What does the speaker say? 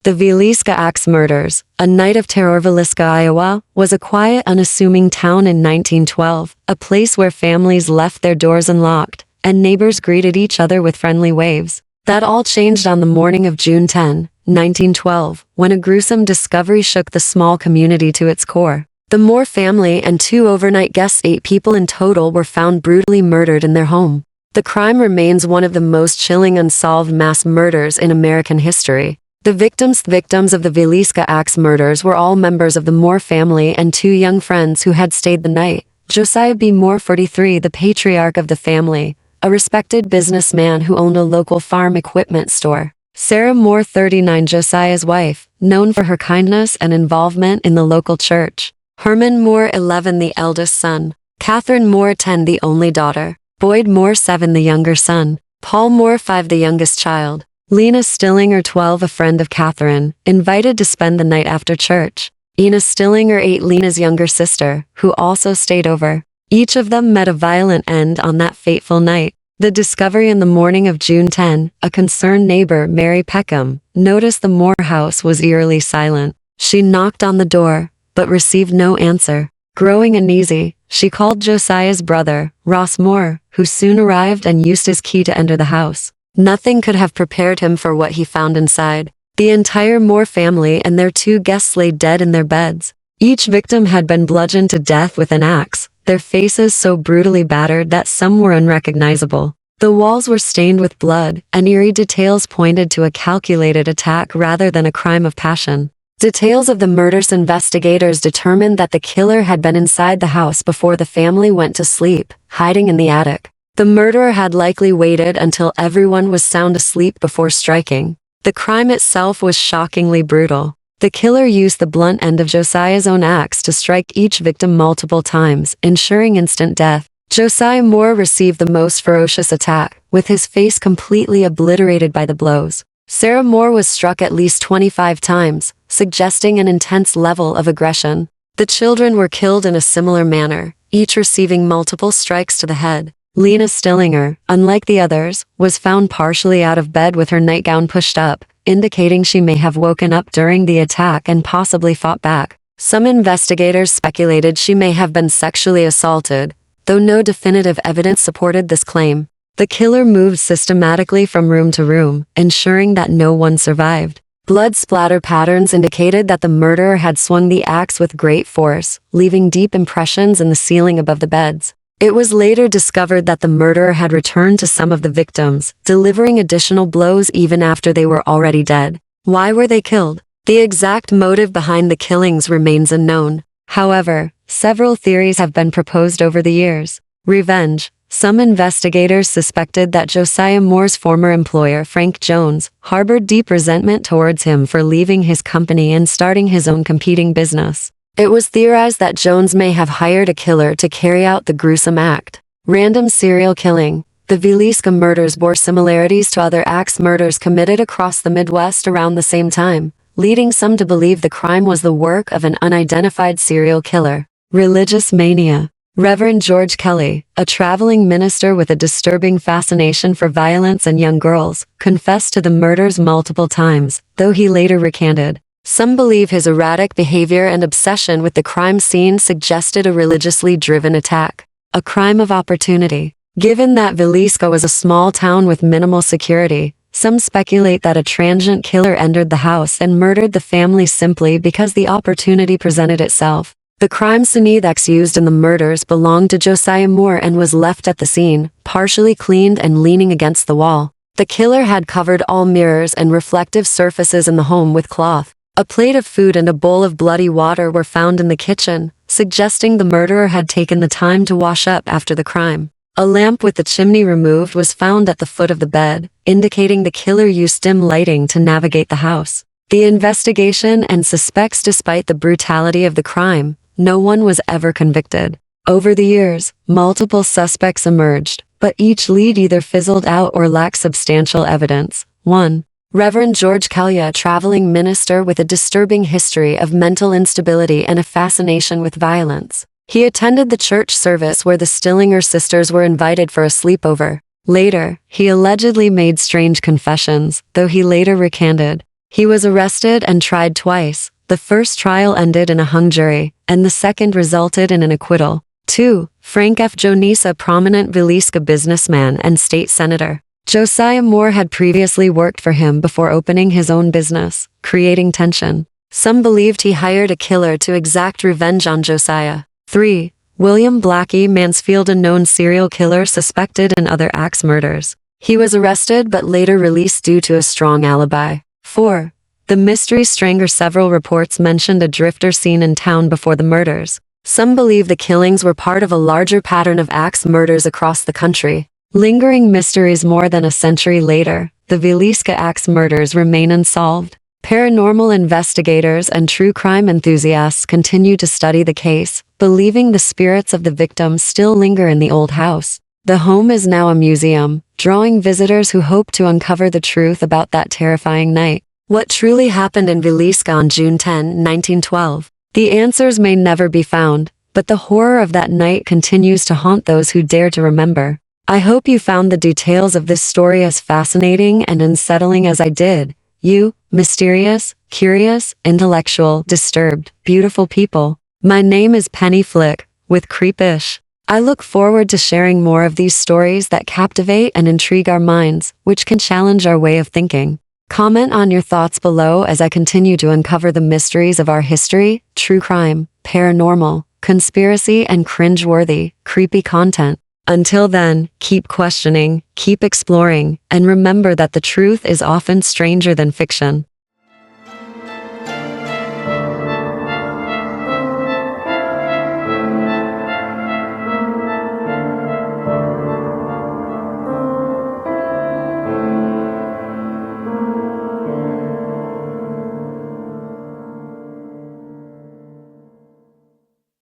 The Villisca Axe Murders, a night of terror. Villisca, Iowa, was a quiet, unassuming town in 1912, a place where families left their doors unlocked, and neighbors greeted each other with friendly waves. That all changed on the morning of June 10, 1912, when a gruesome discovery shook the small community to its core. The Moore family and 2 overnight guests, 8 people in total, were found brutally murdered in their home. The crime remains one of the most chilling unsolved mass murders in American history. The victims of the Villisca Axe Murders were all members of the Moore family and 2 young friends who had stayed the night. Josiah B. Moore, 43, the patriarch of the family, a respected businessman who owned a local farm equipment store. Sarah Moore, 39, Josiah's wife, known for her kindness and involvement in the local church. Herman Moore, 11, the eldest son. Catherine Moore, 10, the only daughter. Boyd Moore, 7, the younger son. Paul Moore, 5, the youngest child. Lena Stillinger, 12, a friend of Catherine, invited to spend the night after church. Ina Stillinger, 8, Lena's younger sister, who also stayed over. Each of them met a violent end on that fateful night. The discovery in the morning of June 10, a concerned neighbor, Mary Peckham, noticed the Moore house was eerily silent. She knocked on the door, but received no answer. Growing uneasy, she called Josiah's brother, Ross Moore, who soon arrived and used his key to enter the house. Nothing could have prepared him for what he found inside. The entire Moore family and their 2 guests lay dead in their beds. Each victim had been bludgeoned to death with an axe, their faces so brutally battered that some were unrecognizable. The walls were stained with blood, and eerie details pointed to a calculated attack rather than a crime of passion. Details of the murders: investigators determined that the killer had been inside the house before the family went to sleep, hiding in the attic. The murderer had likely waited until everyone was sound asleep before striking. The crime itself was shockingly brutal. The killer used the blunt end of Josiah's own axe to strike each victim multiple times, ensuring instant death. Josiah Moore received the most ferocious attack, with his face completely obliterated by the blows. Sarah Moore was struck at least 25 times, suggesting an intense level of aggression. The children were killed in a similar manner, each receiving multiple strikes to the head. Lena Stillinger, unlike the others, was found partially out of bed with her nightgown pushed up, indicating she may have woken up during the attack and possibly fought back. Some investigators speculated she may have been sexually assaulted, though no definitive evidence supported this claim. The killer moved systematically from room to room, ensuring that no one survived. Blood splatter patterns indicated that the murderer had swung the axe with great force, leaving deep impressions in the ceiling above the beds. It was later discovered that the murderer had returned to some of the victims, delivering additional blows even after they were already dead. Why were they killed? The exact motive behind the killings remains unknown. However, several theories have been proposed over the years. Revenge. Some investigators suspected that Josiah Moore's former employer, Frank Jones, harbored deep resentment towards him for leaving his company and starting his own competing business. It was theorized that Jones may have hired a killer to carry out the gruesome act. Random serial killing. The Villisca murders bore similarities to other axe murders committed across the Midwest around the same time, leading some to believe the crime was the work of an unidentified serial killer. Religious mania. Reverend George Kelly, a traveling minister with a disturbing fascination for violence and young girls, confessed to the murders multiple times, though he later recanted. Some believe his erratic behavior and obsession with the crime scene suggested a religiously driven attack. A crime of opportunity. Given that Villisca was a small town with minimal security, some speculate that a transient killer entered the house and murdered the family simply because the opportunity presented itself. The crime scene axe used in the murders belonged to Josiah Moore and was left at the scene, partially cleaned and leaning against the wall. The killer had covered all mirrors and reflective surfaces in the home with cloth. A plate of food and a bowl of bloody water were found in the kitchen, suggesting the murderer had taken the time to wash up after the crime. A lamp with the chimney removed was found at the foot of the bed, indicating the killer used dim lighting to navigate the house. The investigation and suspects. Despite the brutality of the crime, no one was ever convicted. Over the years, multiple suspects emerged, but each lead either fizzled out or lacked substantial evidence. 1. Reverend George Kelly, a traveling minister with a disturbing history of mental instability and a fascination with violence. He attended the church service where the Stillinger sisters were invited for a sleepover. Later, he allegedly made strange confessions, though he later recanted. He was arrested and tried twice. The first trial ended in a hung jury, and the second resulted in an acquittal. 2. Frank F. Jones, a prominent Villisca businessman and state senator. Josiah Moore had previously worked for him before opening his own business, creating tension. Some believed he hired a killer to exact revenge on Josiah. 3. William Blackie Mansfield, a known serial killer suspected in other axe murders. He was arrested but later released due to a strong alibi. 4. The mystery stranger. Several reports mentioned a drifter seen in town before the murders. Some believe the killings were part of a larger pattern of axe murders across the country. Lingering mysteries. More than a century later, the Villisca Axe Murders remain unsolved. Paranormal investigators and true crime enthusiasts continue to study the case, believing the spirits of the victims still linger in the old house. The home is now a museum, drawing visitors who hope to uncover the truth about that terrifying night. What truly happened in Villisca on June 10, 1912? The answers may never be found, but the horror of that night continues to haunt those who dare to remember. I hope you found the details of this story as fascinating and unsettling as I did. You, mysterious, curious, intellectual, disturbed, beautiful people. My name is Penny Flick, with Kreep-ish. I look forward to sharing more of these stories that captivate and intrigue our minds, which can challenge our way of thinking. Comment on your thoughts below as I continue to uncover the mysteries of our history, true crime, paranormal, conspiracy, and cringe-worthy, creepy content. Until then, keep questioning, keep exploring, and remember that the truth is often stranger than fiction.